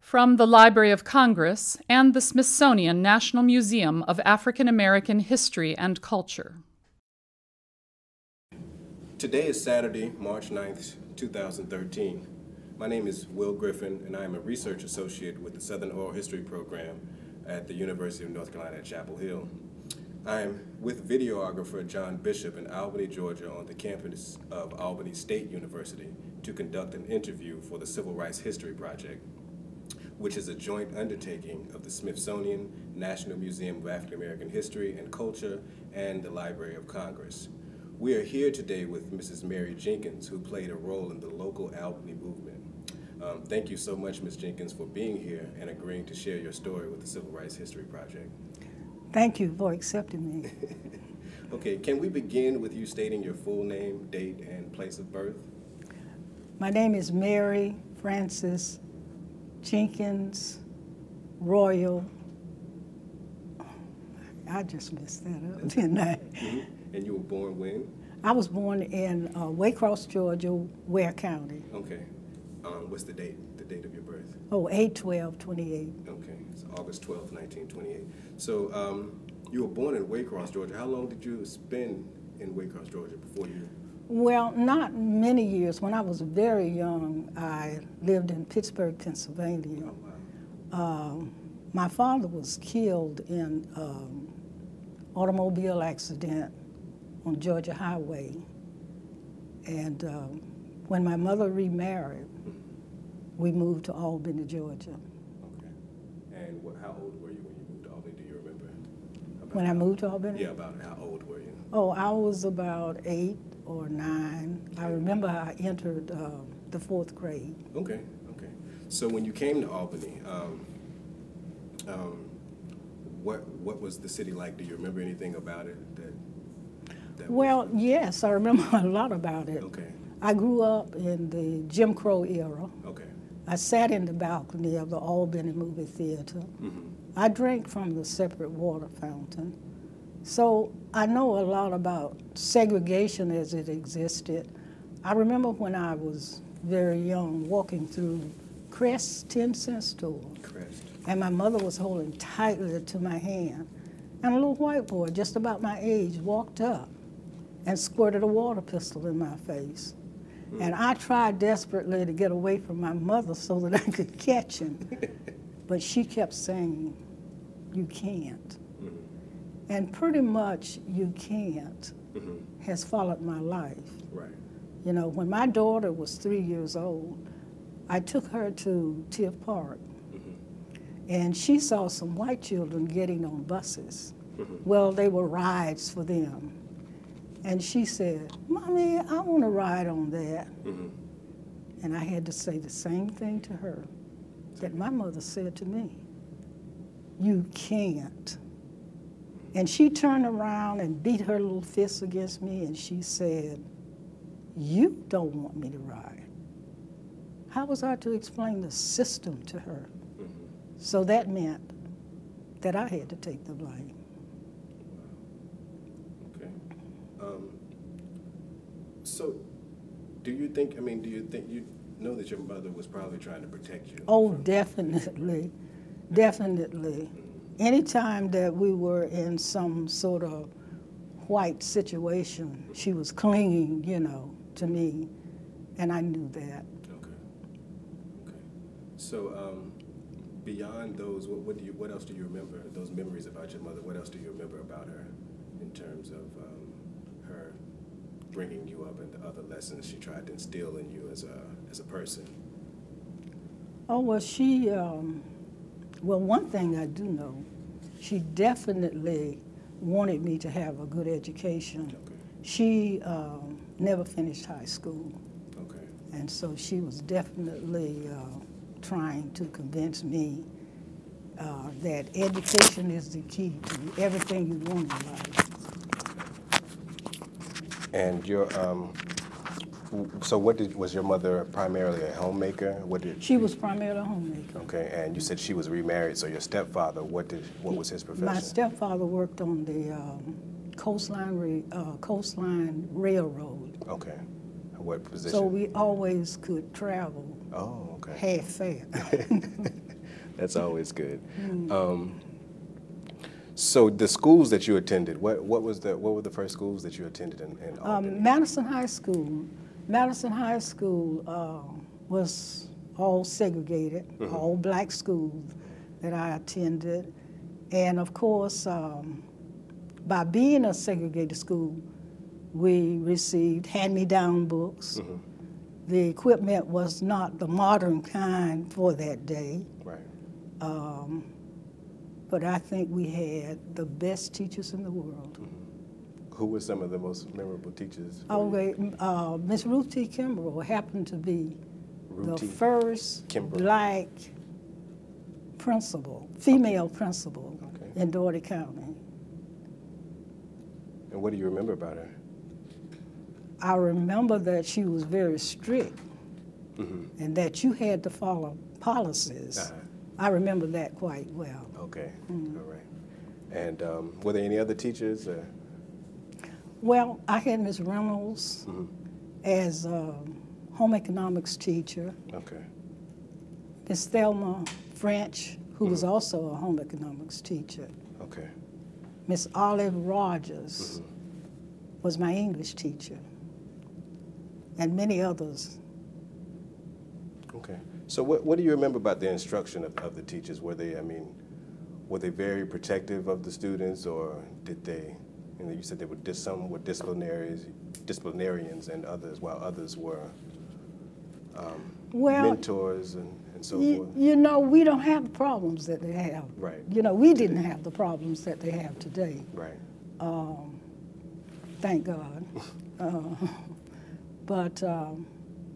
From the Library of Congress and the Smithsonian National Museum of African American History and Culture. Today is Saturday, March 9th, 2013. My name is Will Griffin, and I am a research associate with the Southern Oral History Program at the University of North Carolina at Chapel Hill. I am with videographer John Bishop in Albany, Georgia, on the campus of Albany State University to conduct an interview for the Civil Rights History Project, which is a joint undertaking of the Smithsonian National Museum of African American History and Culture and the Library of Congress. We are here today with Mrs. Mary Jenkins, who played a role in the local Albany Movement. Thank you so much, Ms. Jenkins, for being here and agreeing to share your story with the Civil Rights History Project. Thank you for accepting me. Okay, can we begin with you stating your full name, date, and place of birth? My name is Mary Frances Jenkins Royal. I just messed that up, didn't I? Mm-hmm. And you were born when? I was born in Waycross, Georgia, Ware County. Okay. What's the date of your birth? Oh, 8/12/28. Okay, it's August 12th, 1928. So you were born in Waycross, Georgia. How long did you spend in Waycross, Georgia before you? Well, not many years. When I was very young, I lived in Pittsburgh, Pennsylvania. Oh, wow. My father was killed in automobile accident on Georgia Highway. And when my mother remarried, we moved to Albany, Georgia. Okay. And how old were you when you moved to Albany? Do you remember? When I moved to Albany? Yeah, about how old were you? Oh, I was about 8 or 9. I remember I entered the 4th grade. Okay, okay. So when you came to Albany, what was the city like? Do you remember anything about it? Well, yes, I remember a lot about it. Okay. I grew up in the Jim Crow era. Okay. I sat in the balcony of the Albany Movie Theater. Mm-hmm. I drank from the separate water fountain. So I know a lot about segregation as it existed. I remember when I was very young walking through Crest's 10-cent store. Crest. And my mother was holding tightly to my hand. And a little white boy, just about my age, walked up and squirted a water pistol in my face. Mm. And I tried desperately to get away from my mother so that I could catch him. But she kept saying, "You can't." Mm-hmm. And pretty much, "you can't," mm-hmm. has followed my life. Right. You know, when my daughter was 3 years old, I took her to Tiff Park. And she saw some white children getting on buses. Mm-hmm. Well, they were rides for them. And she said, "Mommy, I want to ride on that." Mm-hmm. And I had to say the same thing to her that my mother said to me, "You can't." And she turned around and beat her little fist against me and she said, "You don't want me to ride." How was I to explain the system to her? So that meant that I had to take the blame. Okay. So do you think you know that your mother was probably trying to protect you? Oh, definitely, definitely. Anytime that we were in some sort of white situation, she was clinging, you know, to me, and I knew that. Okay. Okay. So, beyond those, what else do you remember? Those memories about your mother. What else do you remember about her, in terms of her bringing you up and the other lessons she tried to instill in you as a person? Oh well, well, one thing I do know, she definitely wanted me to have a good education. Okay. She never finished high school. Okay. And so she was definitely trying to convince me that education is the key to everything you want in life. And so was your mother primarily a homemaker? She was primarily a homemaker. Okay, and you said she was remarried, so your stepfather, what was his profession? My stepfather worked on the coastline railroad. Okay. What position? So we always could travel. Oh, okay. Half fare. That's always good. So the schools that you attended, what were the first schools that you attended in Albany? Madison High School. Madison High School was all segregated, all black schools that I attended. And of course, by being a segregated school, we received hand-me-down books. The equipment was not the modern kind for that day. Right. But I think we had the best teachers in the world. Who were some of the most memorable teachers? Miss Ruth T. Kimbrell happened to be the first Kimbrell. black principal, female principal in Dougherty County. And what do you remember about her? I remember that she was very strict and that you had to follow policies. I remember that quite well. Okay, all right. And were there any other teachers? Well, I had Miss Reynolds as a home economics teacher. Okay. Miss Thelma French, who was also a home economics teacher. Okay. Miss Olive Rogers was my English teacher, and many others. Okay. So what do you remember about the instruction of the teachers? Were they, were they very protective of the students, or did they, you said they were some were disciplinarians and others, while others were mentors and so forth? You know, we don't have the problems that they have. Right. You know, we didn't have the problems that they have today. Right. Thank God. But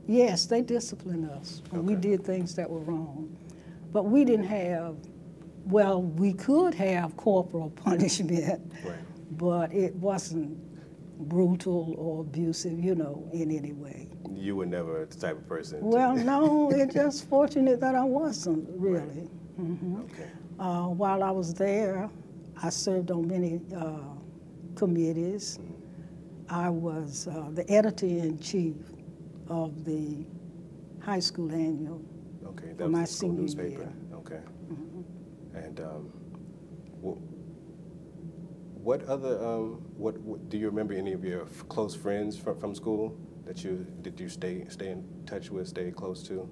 yes, they disciplined us when we did things that were wrong. But we didn't have, well, we could have corporal punishment, but it wasn't brutal or abusive, you know, in any way. You were never the type of person Well, no, it's just fortunate that I wasn't, really. Okay. While I was there, I served on many committees. I was the editor-in-chief of the high school annual that for my was the school senior newspaper. year. Okay. And what other, what do you remember any of your close friends from school that did you stay in touch with, stay close to?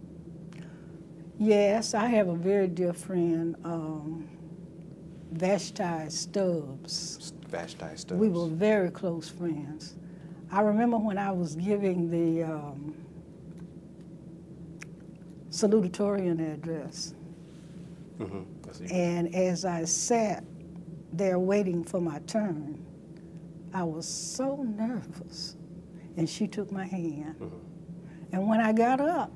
Yes, I have a very dear friend, Vashti Stubbs. Vashti Stubbs. We were very close friends. I remember when I was giving the salutatorian address, and as I sat there waiting for my turn, I was so nervous, and she took my hand. And when I got up,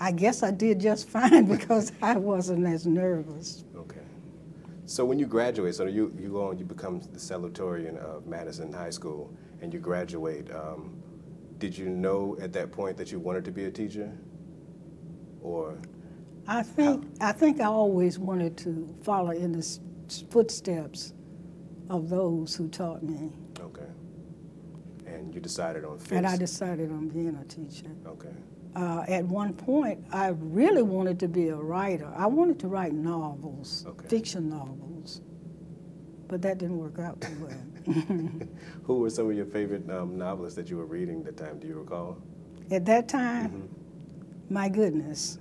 I guess I did just fine because I wasn't as nervous. Okay. So when you graduate, so you go on, you become the salutatorian of Madison High School, and you graduate. Did you know at that point that you wanted to be a teacher, or? I think I always wanted to follow in the footsteps of those who taught me. Okay. And you decided on Fisk? And I decided on being a teacher. Okay. At one point, I really wanted to be a writer. I wanted to write novels, fiction novels, but that didn't work out too well. Who were some of your favorite novelists that you were reading at the time? Do you recall? At that time, my goodness.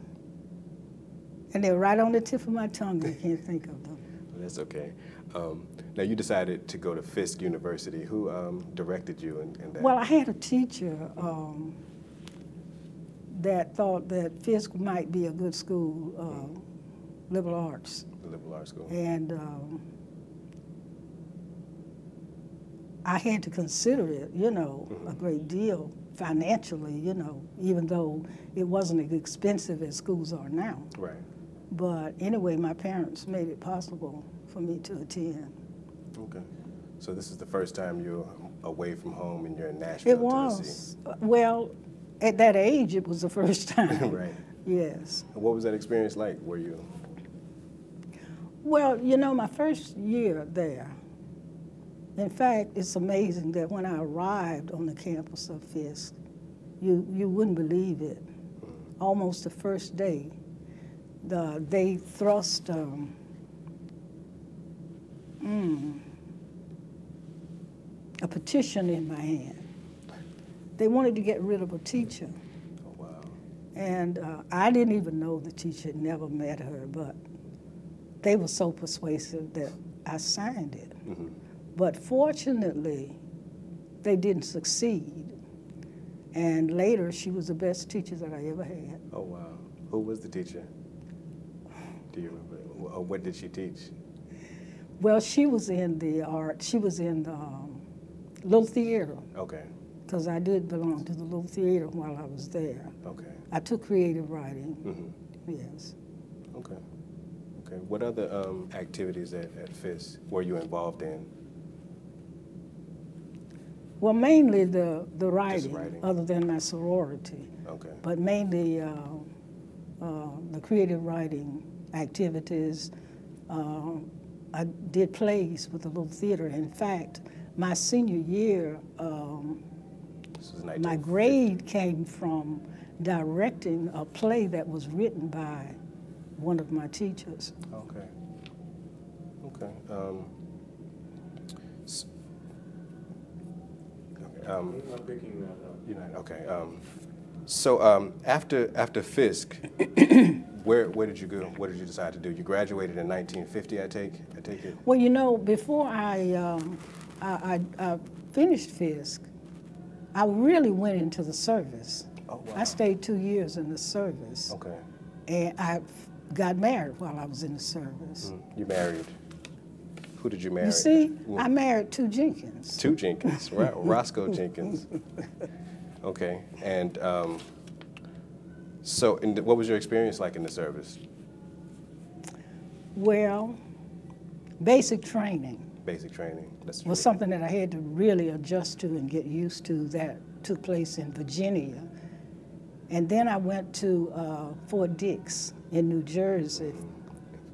And they're right on the tip of my tongue. I can't think of them. That's okay. Now, you decided to go to Fisk University. Who directed you in that? Well, I had a teacher that thought that Fisk might be a good school, liberal arts. The liberal arts school. And I had to consider it, you know, a great deal financially, you know, even though it wasn't as expensive as schools are now. Right. But anyway, my parents made it possible for me to attend. Okay. So this is the first time you're away from home and you're in Nashville, It was. Tennessee. Well, at that age, it was the first time. Right. Yes. And what was that experience like? Were you? Well, you know, my first year there, in fact, it's amazing that when I arrived on the campus of Fisk, you wouldn't believe it. Almost the first day, they thrust a petition in my hand. They wanted to get rid of a teacher. Oh, wow. And I didn't even know the teacher, had never met her, but they were so persuasive that I signed it. Mm-hmm. But fortunately, they didn't succeed. And later, she was the best teacher that I ever had. Oh, wow. Who was the teacher? Do you remember? What did she teach? Well, she was in the art, she was in the little theater, Okay. because I did belong to the little theater while I was there. Okay. I took creative writing, Mm-hmm. yes. Okay. Okay. What other activities at FISC were you involved in? Well, mainly the writing, writing. other than my sorority, Okay. but mainly the creative writing activities. I did plays with the little theater. In fact, my senior year, This was my 1950. grade came from directing a play that was written by one of my teachers. Okay. Okay. I'm picking that up. You're not, okay. So after FISC, where did you go? What did you decide to do? You graduated in 1950, I take it. Well, you know, before I finished FISC, I really went into the service. Oh, wow. I stayed 2 years in the service, Okay. and I got married while I was in the service. You married. Who did you marry? You see, I married two Jenkins. Two Jenkins, right? Roscoe Jenkins. Okay. And so, what was your experience like in the service? Well, basic training Basic training. That's was something that I had to really adjust to and get used to. That took place in Virginia. And then I went to Fort Dix in New Jersey,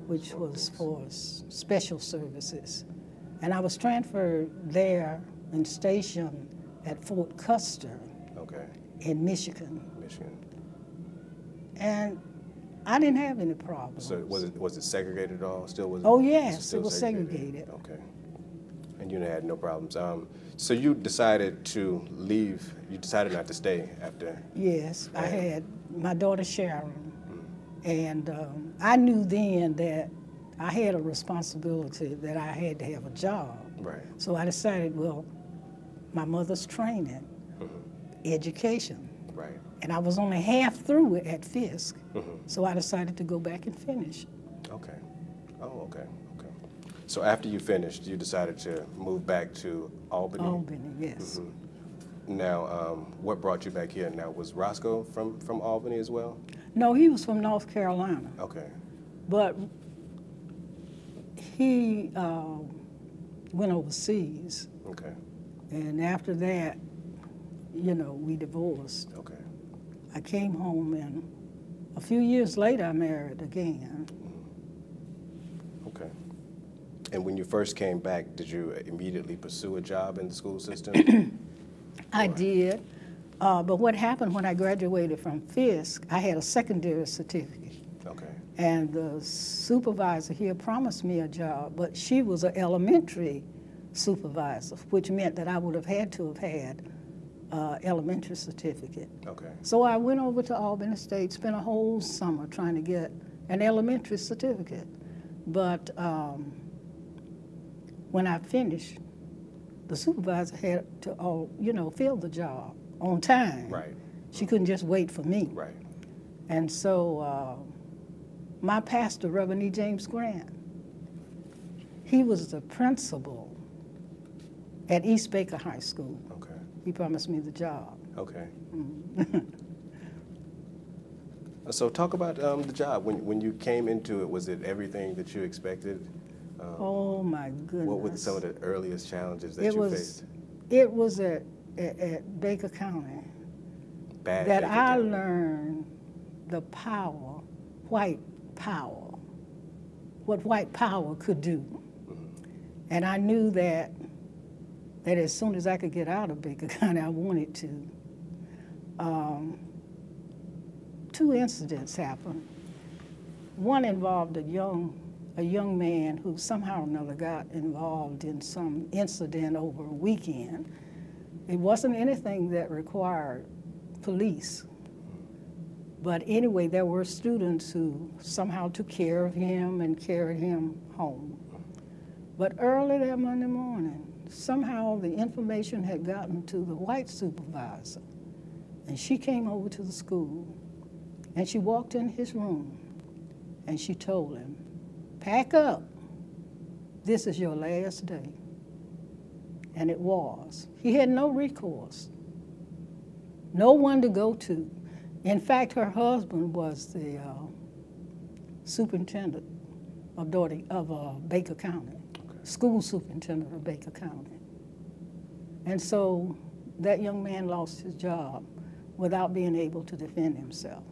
which was for special services. And I was transferred there and stationed at Fort Custer Okay. in Michigan. Michigan. And I didn't have any problems. So was it segregated at all? Still was? Oh, yes, still it was segregated. Okay. And you had no problems. So you decided to leave. You decided not to stay after. Yes, I had my daughter Sharon, and I knew then that I had a responsibility that I had to have a job. Right. So I decided, well, my mother's training, education, Right. and I was only half through it at FISC, so I decided to go back and finish. Okay. Oh, okay. Okay. So after you finished, you decided to move back to Albany. Albany, yes. Now, what brought you back here? Now, was Roscoe from Albany as well? No, he was from North Carolina, Okay. but he went overseas. Okay. And after that, you know, we divorced. Okay. I came home, and a few years later, I married again. Okay. And when you first came back, did you immediately pursue a job in the school system? I did, but what happened when I graduated from FISC, I had a secondary certificate. Okay. And the supervisor here promised me a job, but she was an elementary supervisor, which meant that I would have had to have had elementary certificate. Okay. So I went over to Albany State, spent a whole summer trying to get an elementary certificate. But when I finished, the supervisor had to, fill the job on time. Right. She couldn't just wait for me. Right. And so my pastor, Reverend E. James Grant, he was the principal at East Baker High School. Okay. He promised me the job. Okay. So talk about the job. When you came into it, was it everything that you expected? Oh my goodness. What were some of the earliest challenges that you faced? It was at Baker County Bad that Baker I County. learned the power, white power, what white power could do. And I knew that as soon as I could get out of Baker County, I wanted to. 2 incidents happened. One involved a young man who somehow or another got involved in some incident over a weekend. It wasn't anything that required police. But anyway, there were students who somehow took care of him and carried him home. But early that Monday morning, somehow the information had gotten to the white supervisor. And she came over to the school, and she walked in his room, and she told him, "Pack up. This is your last day." And it was. He had no recourse, no one to go to. In fact, her husband was the superintendent of Baker County, school superintendent of Baker County. And so that young man lost his job without being able to defend himself.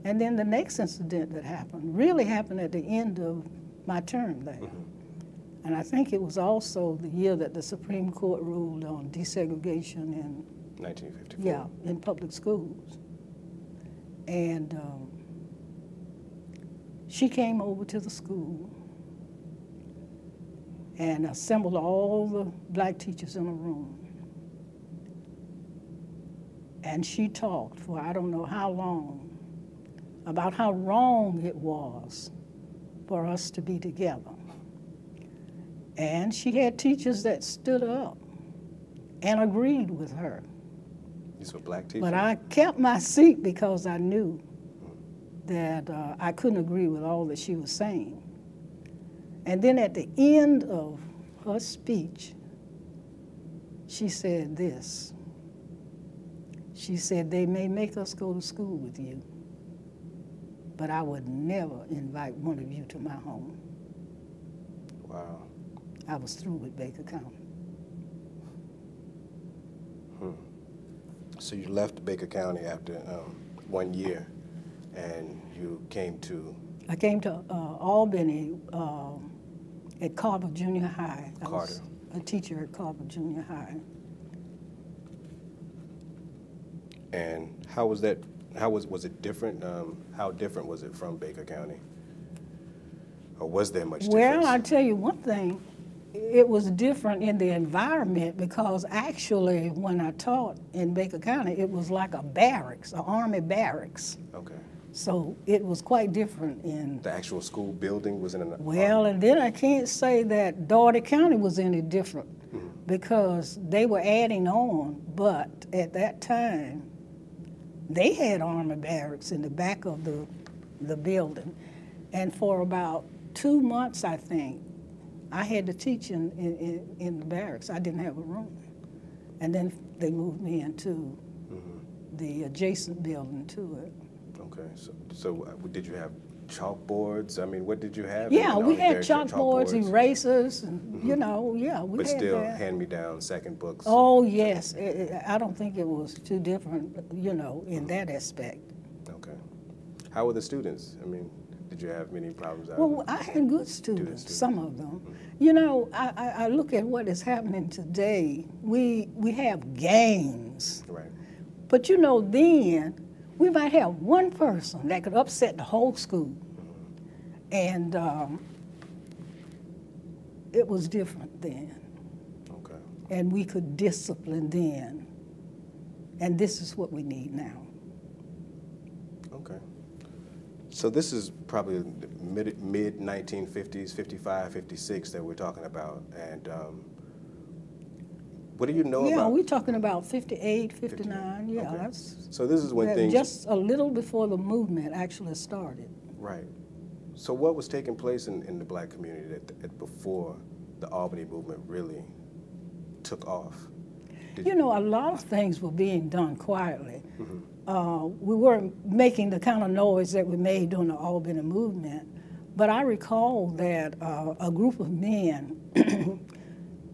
And then the next incident that happened really happened at the end of my term there. And I think it was also the year that the Supreme Court ruled on desegregation in 1954. Yeah, in public schools. And she came over to the school and assembled all the black teachers in a room. And she talked for I don't know how long about how wrong it was for us to be together. And she had teachers that stood up and agreed with her. These were black teachers? But I kept my seat because I knew that I couldn't agree with all that she was saying. And then at the end of her speech, she said this. She said, "They may make us go to school with you, but I would never invite one of you to my home." Wow. I was through with Baker County. So you left Baker County after 1 year, and you came to? I came to Albany at Carver Junior High. I was a teacher at Carver Junior High. And how was that? Was it different? How different was it from Baker County? Or was there much difference? Well, I'll tell you one thing. It was different in the environment because actually when I taught in Baker County, it was like a barracks, an army barracks. Okay. So it was quite different in... The actual school building was in an... Well, and then I can't say that Dougherty County was any different because they were adding on, but at that time, they had army barracks in the back of the building. And for about 2 months, I think, I had to teach in the barracks. I didn't have a room. And then they moved me into the adjacent building to it. Okay, so did you have chalkboards? I mean, what did you have? Yeah, we had chalkboards, erasers, and you know, yeah, we but had still that. hand-me-down second books? Oh, yes. I don't think it was too different, you know, in that aspect. Okay. How were the students? I mean, did you have many problems? Well, I had good students, some of them. You know, I look at what is happening today. We have gangs. Right. But you know, then we might have one person that could upset the whole school. And it was different then. Okay. And we could discipline then. And this is what we need now. Okay. So this is probably the mid-1950s, 55, 56 that we're talking about. And what do you know about? Yeah, we're talking about 58, 59. Yeah, okay. that's... So this is when things... Just a little before the movement actually started. Right. So what was taking place in the black community before the Albany movement really took off? You know, a lot of things were being done quietly. We weren't making the kind of noise that we made during the Albany movement, but I recall that a group of men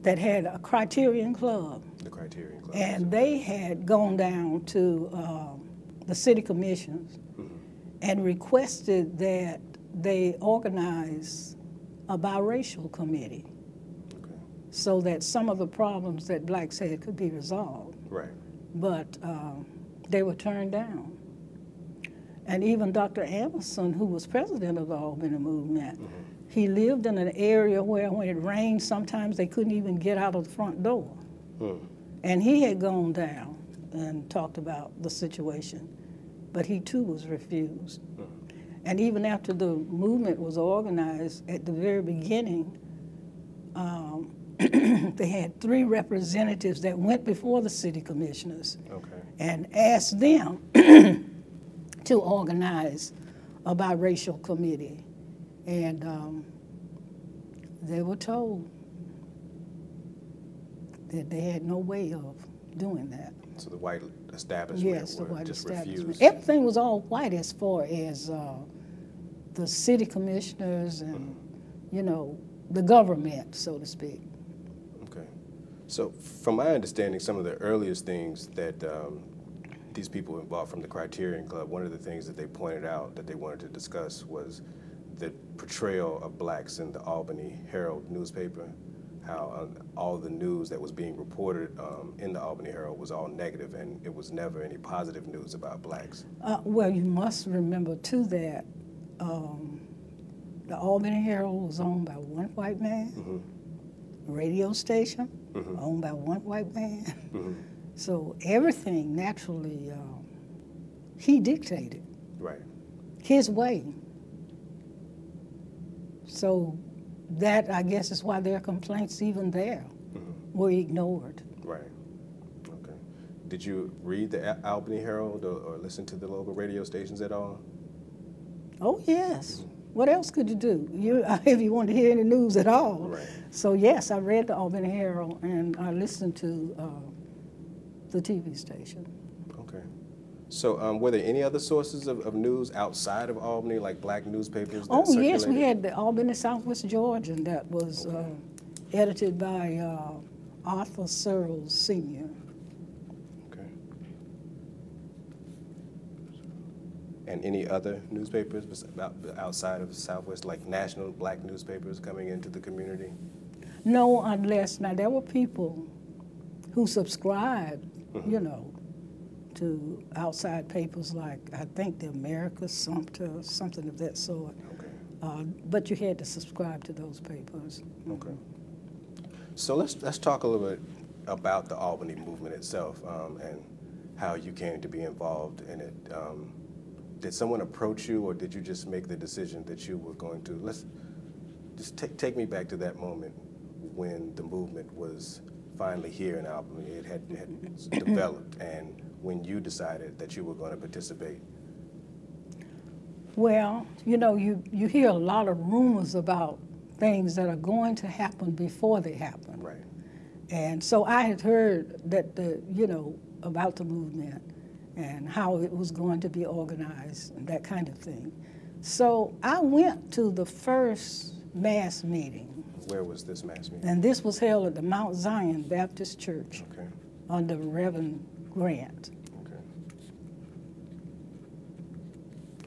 that had a Criterion Club. The Criterion Club. And they had gone down to the city commissions and requested that they organize a biracial committee so that some of the problems that blacks had could be resolved. Right. But they were turned down. And even Dr. Anderson, who was president of the Albany Movement, he lived in an area where when it rained, sometimes they couldn't even get out of the front door. And he had gone down and talked about the situation, but he too was refused. And even after the movement was organized, at the very beginning, they had 3 representatives that went before the city commissioners and asked them to organize a biracial committee. And they were told that they had no way of doing that. So the white establishment yes, the white just establishment. refused. Everything was all white as far as the city commissioners and, you know, the government, so to speak. Okay. So from my understanding, some of the earliest things that these people involved from the Criterion Club, one of the things that they pointed out that they wanted to discuss was the portrayal of blacks in the Albany Herald newspaper, how all the news that was being reported in the Albany Herald was all negative, and it was never any positive news about blacks. Well, you must remember too that the Albany Herald was owned by one white man, radio station owned by one white man. So everything naturally he dictated. Right. His way. So that, I guess, is why their complaints even there were ignored. Right. Okay. Did you read the Albany Herald or listen to the local radio stations at all? Oh, yes. What else could you do if you wanted to hear any news at all? Right. So, yes, I read the Albany Herald and I listened to the TV station. Okay. So were there any other sources of news outside of Albany, like black newspapers that Oh, yes, we circulated? had the Albany Southwest Georgian that was edited by Arthur Searles Sr. Okay. And any other newspapers outside of the Southwest, like national black newspapers coming into the community? No, unless, now there were people who subscribed, you know, to outside papers like, I think the America, Sumter, something of that sort. Okay. But you had to subscribe to those papers. Okay. So let's talk a little bit about the Albany movement itself and how you came to be involved in it. Did someone approach you, or did you just make the decision that you were going to? Let's just take me back to that moment when the movement was finally here in Albany. It had developed, and when you decided that you were going to participate. Well, you know, you hear a lot of rumors about things that are going to happen before they happen. Right. And so I had heard that you know, about the movement and how it was going to be organized and that kind of thing. So I went to the first mass meeting. Where was this mass meeting? And this was held at the Mount Zion Baptist Church under Reverend Grant. Okay.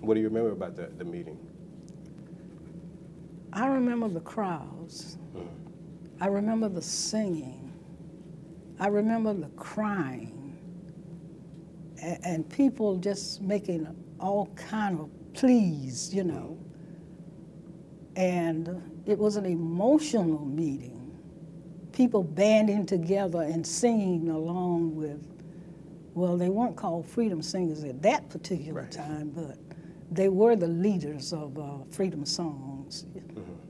What do you remember about the meeting? I remember the crowds. I remember the singing. I remember the crying. And people just making all kind of pleas, you know. And it was an emotional meeting. People banding together and singing along with, well, they weren't called freedom singers at that particular time, but they were the leaders of freedom songs,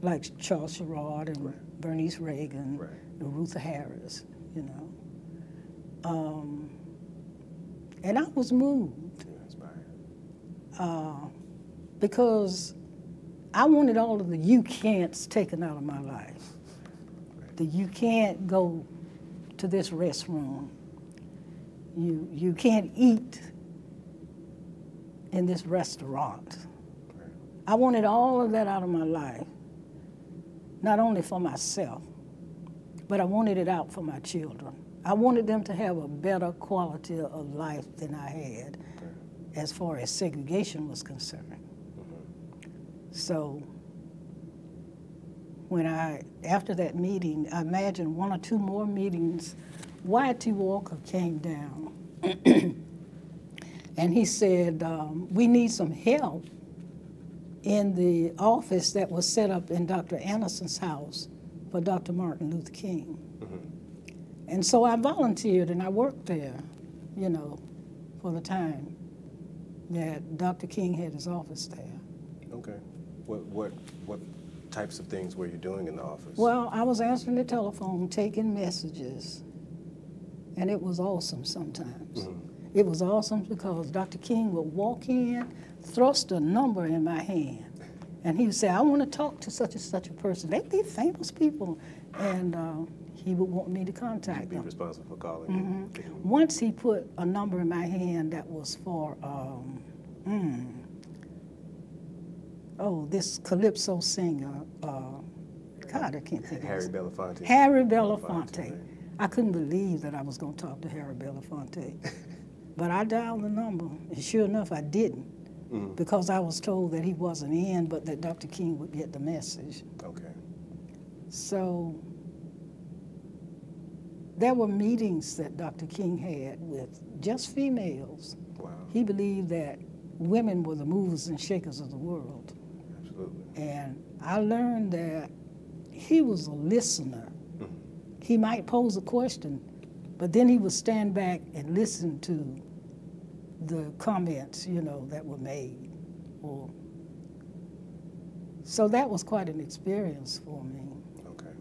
like Charles Sherrod and Bernice Reagan and Ruth Harris, you know. And I was moved because I wanted all of the you can'ts taken out of my life. The you can't go to this restroom. You can't eat in this restaurant. I wanted all of that out of my life, not only for myself, but I wanted it out for my children. I wanted them to have a better quality of life than I had as far as segregation was concerned. So when after that meeting, I imagine 1 or 2 more meetings, Wyatt T. Walker came down And he said, we need some help in the office that was set up in Dr. Anderson's house for Dr. Martin Luther King. And so I volunteered and I worked there, you know, for the time that Dr. King had his office there. Okay. What types of things were you doing in the office? Well, I was answering the telephone, taking messages, and it was awesome sometimes. It was awesome because Dr. King would walk in, thrust a number in my hand, and he would say, I want to talk to such and such a person. They'd be famous people, and he would want me to contact them. Be responsible for calling you. Once he put a number in my hand that was for, this Calypso singer, God, I can't think of Harry his name. Belafonte. Harry Belafonte. I couldn't believe that I was going to talk to Harry Belafonte. But I dialed the number, and sure enough, I didn't, because I was told that he wasn't in, but that Dr. King would get the message. Okay. So there were meetings that Dr. King had with just females. Wow. He believed that women were the movers and shakers of the world. Absolutely. And I learned that he was a listener. He might pose a question, but then he would stand back and listen to the comments, you know, that were made. So that was quite an experience for me. Okay.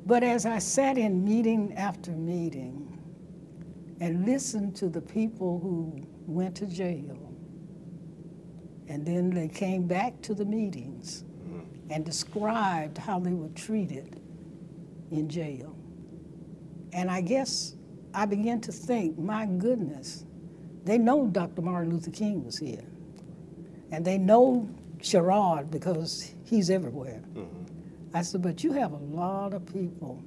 But as I sat in meeting after meeting and listened to the people who went to jail, and then they came back to the meetings and described how they were treated in jail. And I guess I began to think, my goodness, they know Dr. Martin Luther King was here. And they know Sherrod because he's everywhere. I said, but you have a lot of people.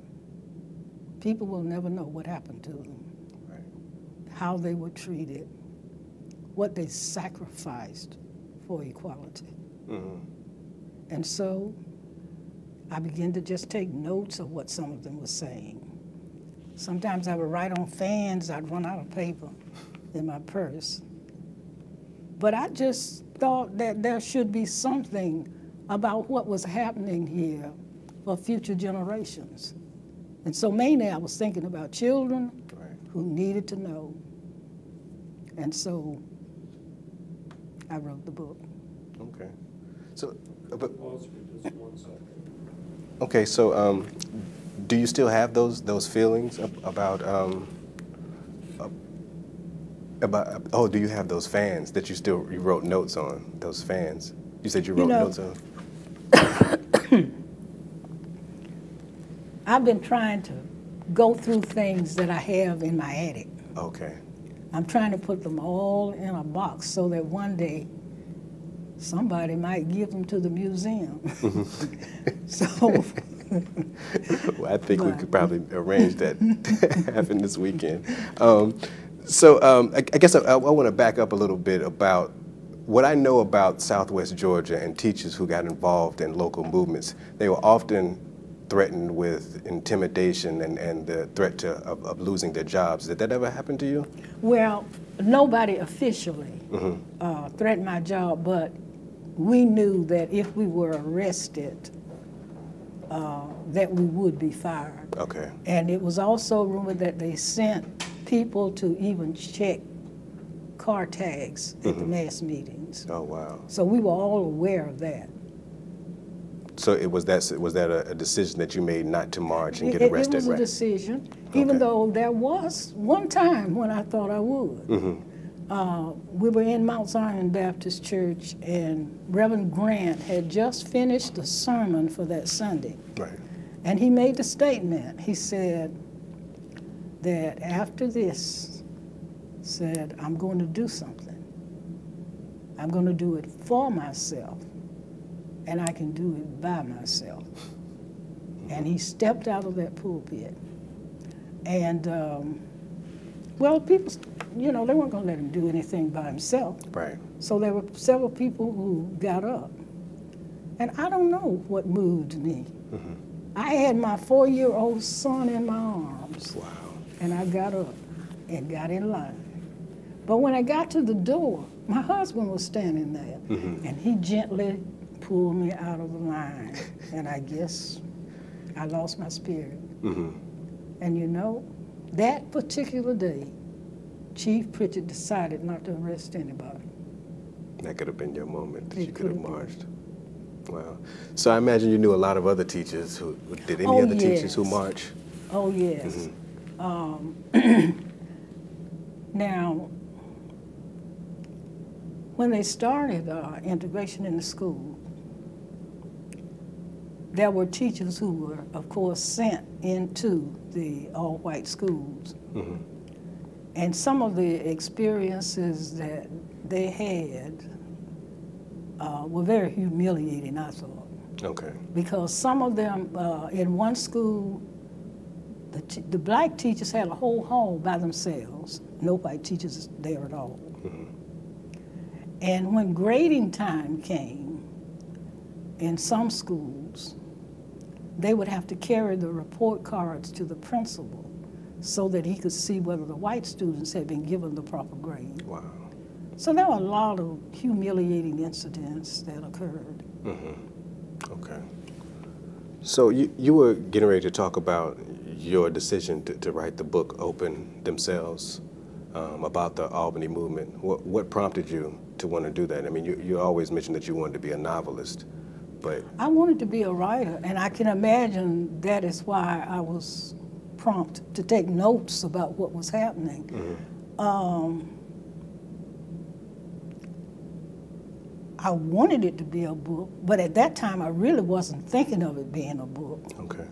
People will never know what happened to them, how they were treated, what they sacrificed for equality. And so I began to just take notes of what some of them were saying. Sometimes I would write on fans, I'd run out of paper in my purse. But I just thought that there should be something about what was happening here for future generations. And so mainly I was thinking about children who needed to know. And so I wrote the book. Okay. So, Pause for just 1 second. okay, so do you still have those feelings about do you have those fans that you wrote notes on, those fans? You said you wrote notes on? I've been trying to go through things that I have in my attic. Okay. I'm trying to put them all in a box so that one day somebody might give them to the museum. So, well, I think we could probably arrange that to happen this weekend. I guess I want to back up a little bit about what I know about Southwest Georgia and teachers who got involved in local movements. They were often threatened with intimidation and the threat of losing their jobs. Did that ever happen to you? well, nobody officially threatened my job, but we knew that if we were arrested, that we would be fired. Okay. And it was also rumored that they sent people to even check car tags at the mass meetings. Oh, wow. So we were all aware of that. So was that a decision that you made not to march and get arrested? It was a decision, even though there was one time when I thought I would. We were in Mount Zion Baptist Church, and Reverend Grant had just finished the sermon for that Sunday. Right. And he made the statement. He said that after this, said, I'm going to do something. I'm going to do it for myself, and I can do it by myself. And he stepped out of that pulpit. And, well, people, you know, they weren't going to let him do anything by himself. Right. So there were several people who got up. And I don't know what moved me. I had my 4-year-old son in my arms. Wow. And I got up. and got in line. But when I got to the door, my husband was standing there, and he gently pulled me out of the line, and I guess I lost my spirit. And you know, that particular day, Chief Pritchett decided not to arrest anybody. That could have been your moment that It you could have could have marched. Wow. So I imagine you knew a lot of other teachers who, did any other teachers who march? Oh, yes. Now, when they started integration in the school, there were teachers who were, of course, sent into the all-white schools. And some of the experiences that they had were very humiliating, I thought. Okay. Because some of them, in one school, the black teachers had a whole hall by themselves. No white teachers there at all. And when grading time came, in some schools, they would have to carry the report cards to the principal so that he could see whether the white students had been given the proper grade. Wow. So there were a lot of humiliating incidents that occurred. Okay. So you were getting ready to talk about your decision to write the book Open Themselves about the Albany Movement. What prompted you to want to do that? I mean, you always mentioned that you wanted to be a novelist, but... I wanted to be a writer, and I can imagine that is why I was prompted to take notes about what was happening. I wanted it to be a book, but at that time I really wasn't thinking of it being a book. Okay.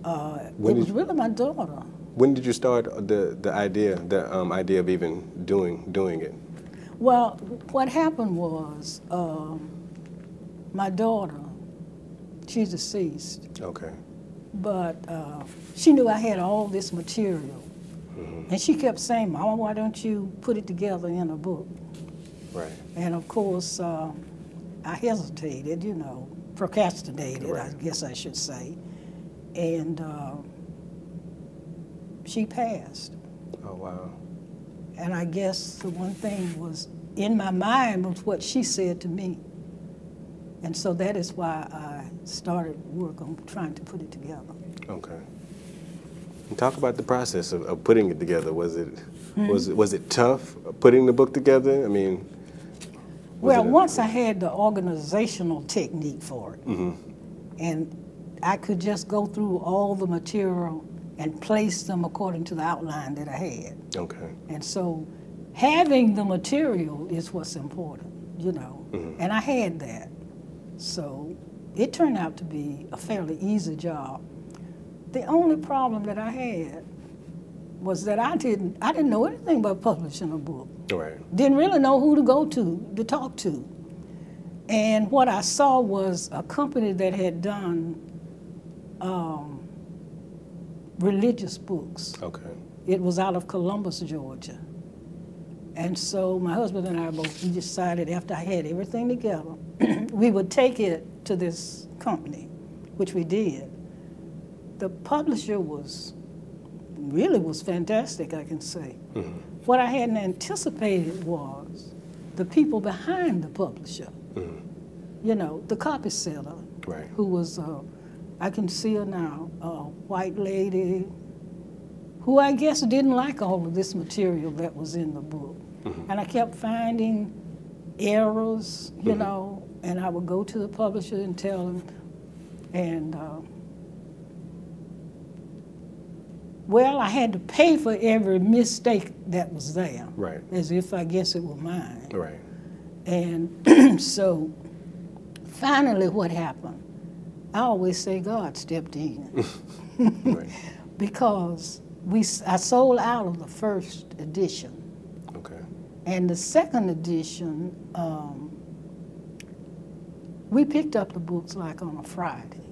It was really my daughter. When did you start the idea of even doing it? Well, what happened was my daughter, she's deceased. Okay. But she knew I had all this material, and she kept saying, "Mama, why don't you put it together in a book?" Right. And of course, I hesitated, you know, procrastinated, Right. I guess I should say. And she passed. Oh, wow. And I guess the one thing was in my mind was what she said to me. And so that is why I started work on trying to put it together. Okay. And talk about the process of putting it together. Was it tough putting the book together? I mean, well, once I had the organizational technique for it, and I could just go through all the material and place them according to the outline that I had. Okay. And so having the material is what's important, you know, and I had that. So it turned out to be a fairly easy job. The only problem that I had was that I didn't know anything about publishing a book. Right. Didn't really know who to go to talk to. And what I saw was a company that had done religious books. Okay. It was out of Columbus, Georgia. And so my husband and I we decided after I had everything together, we would take it to this company, which we did. The publisher really was fantastic, I can say. What I hadn't anticipated was the people behind the publisher. You know, the copy setter, right. Who was, I can see her now, a white lady who I guess didn't like all of this material that was in the book. And I kept finding errors, you know, and I would go to the publisher and tell him, and well, I had to pay for every mistake that was there. Right. As if I guess it were mine. Right. And so finally what happened, I always say God stepped in. Right. Because I sold out of the first edition. Okay. And the second edition, we picked up the books like on a Friday.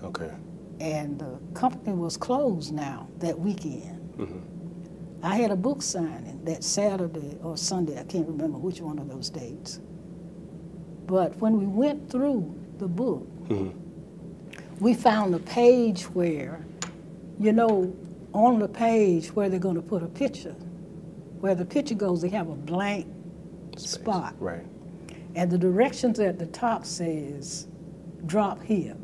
Okay. And the company was closed now that weekend. I had a book signing that Saturday or Sunday, I can't remember which one of those dates. But when we went through the book, we found a page where, you know, on the page where they're going to put a picture, where the picture goes, they have a blank spot. Right. And the directions at the top says, drop here.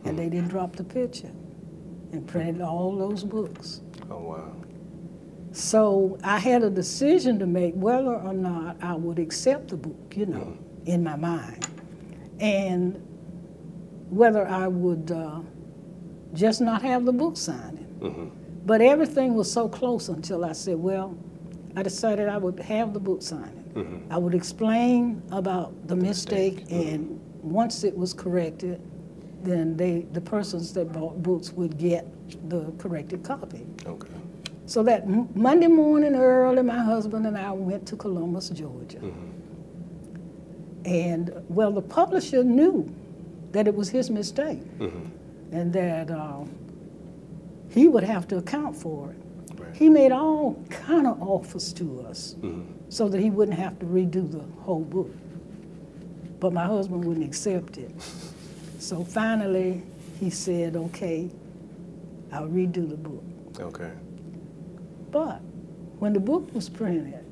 And they didn't drop the picture and printed all those books. Oh, wow. So I had a decision to make whether or not I would accept the book, you know, in my mind. And whether I would just not have the book signing. But everything was so close until I said, well, I decided I would have the book signing. I would explain about the mistake, and once it was corrected, then the persons that bought books would get the corrected copy. Okay. So that Monday morning early, my husband and I went to Columbus, Georgia. And, well, the publisher knew that it was his mistake and that he would have to account for it. Right. He made all kind of offers to us so that he wouldn't have to redo the whole book. But my husband wouldn't accept it. So finally, he said, okay, I'll redo the book. Okay. But when the book was printed,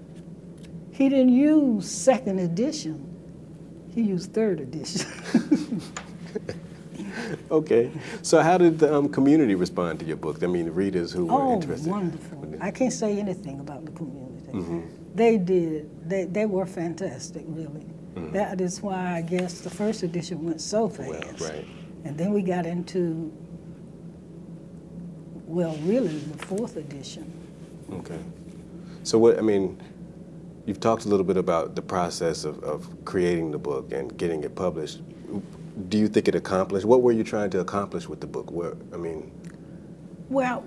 he didn't use second edition. He used third edition. Okay. So how did the community respond to your book? I mean, the readers who were interested. Oh, wonderful. I can't say anything about the community. They did. They were fantastic, really. That is why I guess the first edition went so fast. Well, right. And then we got into, well, really the fourth edition. Okay. So what, I mean, you've talked a little bit about the process of creating the book and getting it published. Do you think it accomplished? What were you trying to accomplish with the book? Well,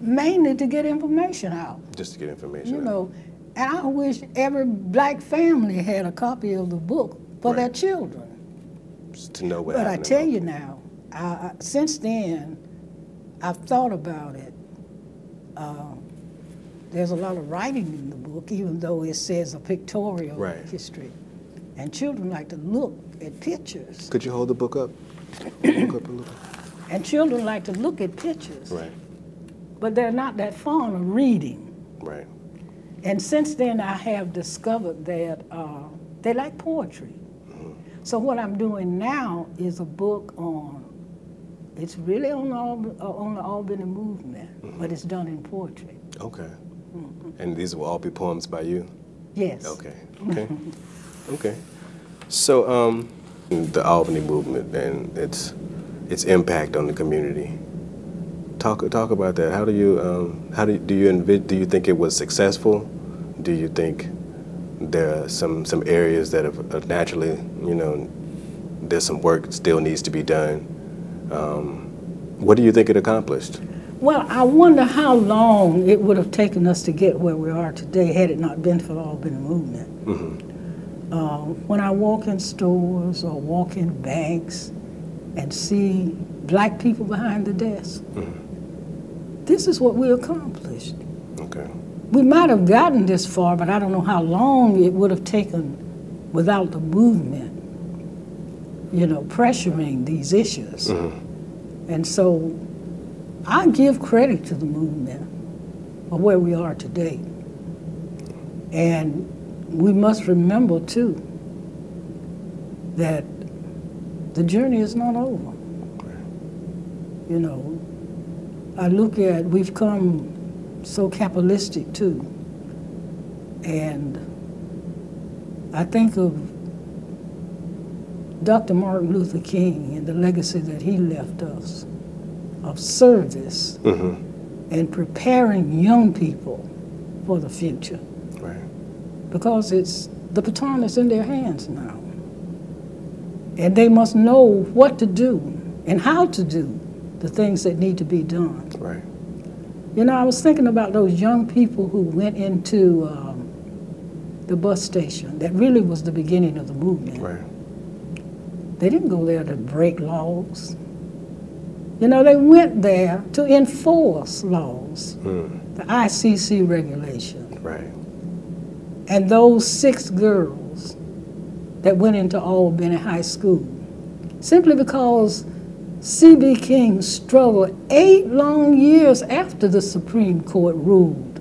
mainly to get information out. Just to get information You out. know, and I wish every black family had a copy of the book for their children. Just to know what But I happened. tell you now, since then, I've thought about it. There's a lot of writing in the book, even though it says a pictorial history. And children like to look at pictures. Could you hold the book up? Hold the book up a little? And children like to look at pictures. Right. But they're not that fond of reading. Right. And since then, I have discovered that they like poetry. So what I'm doing now is a book on, it's really on the Albany Movement, but it's done in poetry. Okay. And these will all be poems by you? Yes. Okay. Okay. Okay. So the Albany Movement and its impact on the community. Talk about that. How do you think it was successful? Do you think there are some areas that have naturally, you know, there's some work still needs to be done? What do you think it accomplished? Well, I wonder how long it would have taken us to get where we are today had it not been for the Albany Movement. When I walk in stores or walk in banks and see black people behind the desk, this is what we accomplished. Okay. We might have gotten this far, but I don't know how long it would have taken without the movement, you know, pressuring these issues. And so I give credit to the movement for where we are today. And we must remember, too, that the journey is not over. You know, I look at, we've come so capitalistic, too. And I think of Dr. Martin Luther King and the legacy that he left us of service and preparing young people for the future. Right. Because the baton is in their hands now. And they must know what to do and how to do the things that need to be done. Right. You know, I was thinking about those young people who went into the bus station. That really was the beginning of the movement. Right. They didn't go there to break laws. You know, they went there to enforce laws, the ICC regulation. Right. And those 6 girls that went into Albany High School, simply because C.B. King struggled 8 long years after the Supreme Court ruled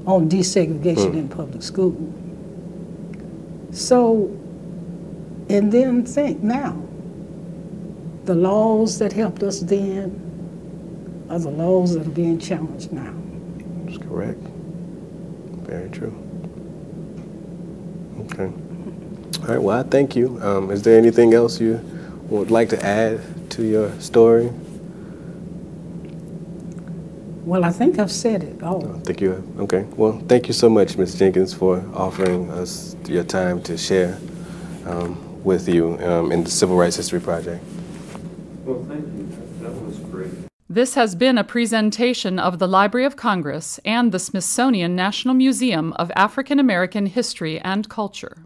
on desegregation in public school. So, and then think now, the laws that helped us then are the laws that are being challenged now. That's correct. Very true. Okay. All right, well, I thank you. Is there anything else you would like to add to your story? Well, I think I've said it all. I think you have. Okay. Well, thank you so much, Ms. Jenkins, for offering us your time to share with you in the Civil Rights History Project. Well, thank you. That was great. This has been a presentation of the Library of Congress and the Smithsonian National Museum of African American History and Culture.